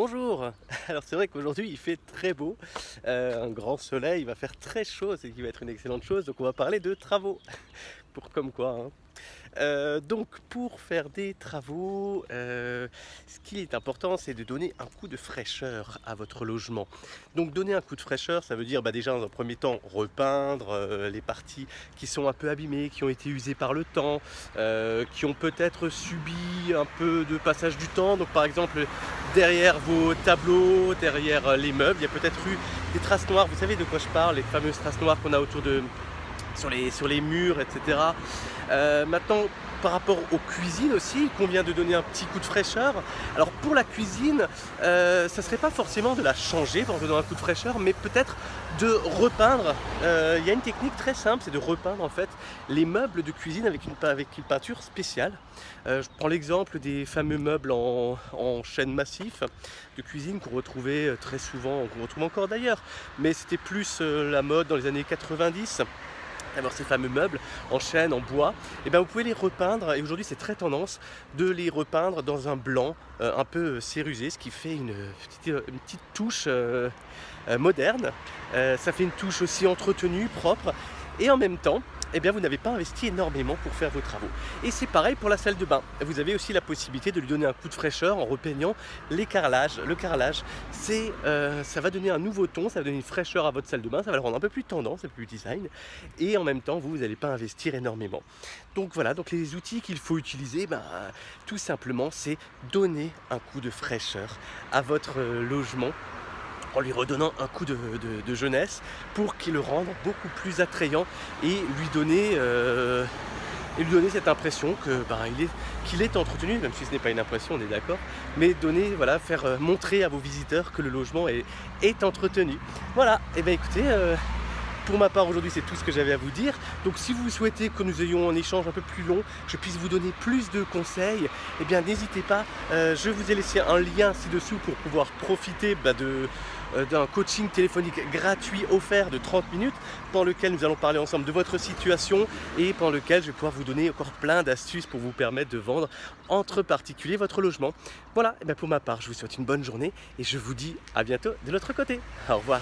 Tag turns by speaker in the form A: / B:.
A: Bonjour! Alors c'est vrai qu'aujourd'hui il fait très beau, un grand soleil, il va faire très chaud, ce qui va être une excellente chose, donc on va parler de travaux, pour comme quoi, hein. Donc pour faire des travaux, ce qui est important, c'est de donner un coup de fraîcheur à votre logement. Donc donner un coup de fraîcheur, ça veut dire, bah, déjà dans un premier temps repeindre, les parties qui sont un peu abîmées, qui ont été usées par le temps, qui ont peut-être subi un peu de passage du temps. Donc par exemple, derrière vos tableaux, derrière, les meubles, il y a peut-être eu des traces noires. Vous savez de quoi je parle? Les fameuses traces noires qu'on a autour de sur les murs, etc. Maintenant, par rapport aux cuisines aussi, il convient de donner un petit coup de fraîcheur. Alors pour la cuisine, ça ne serait pas forcément de la changer en donnant un coup de fraîcheur, mais peut-être de repeindre. Il y a une technique très simple, c'est de repeindre en fait les meubles de cuisine avec une peinture spéciale. Je prends l'exemple des fameux meubles en chêne massif de cuisine qu'on retrouvait très souvent, qu'on retrouve encore d'ailleurs, mais c'était plus la mode dans les années 90. Alors ces fameux meubles en chêne, en bois, et ben vous pouvez les repeindre, et aujourd'hui c'est très tendance de les repeindre dans un blanc un peu cérusé, ce qui fait une petite touche moderne. Ça fait une touche aussi entretenue, propre, et en même temps, eh bien, vous n'avez pas investi énormément pour faire vos travaux. Et c'est pareil pour la salle de bain. Vous avez aussi la possibilité de lui donner un coup de fraîcheur en repeignant les carrelages. Le carrelage, ça va donner un nouveau ton, ça va donner une fraîcheur à votre salle de bain, ça va le rendre un peu plus tendance, un peu plus design. Et en même temps, vous n'allez pas investir énormément. Donc voilà, donc les outils qu'il faut utiliser, tout simplement, c'est donner un coup de fraîcheur à votre logement en lui redonnant un coup de jeunesse pour qu'il le rende beaucoup plus attrayant et lui donner cette impression qu'il est entretenu, même si ce n'est pas une impression, on est d'accord, mais donner, voilà, faire montrer à vos visiteurs que le logement est entretenu. Voilà, et bien écoutez, pour ma part aujourd'hui c'est tout ce que j'avais à vous dire. Donc si vous souhaitez que nous ayons un échange un peu plus long, je puisse vous donner plus de conseils, eh bien n'hésitez pas, je vous ai laissé un lien ci-dessous pour pouvoir profiter d'un coaching téléphonique gratuit offert de 30 minutes pendant lequel nous allons parler ensemble de votre situation et pendant lequel je vais pouvoir vous donner encore plein d'astuces pour vous permettre de vendre entre particuliers votre logement. Voilà, et bien pour ma part je vous souhaite une bonne journée et je vous dis à bientôt de l'autre côté. Au revoir.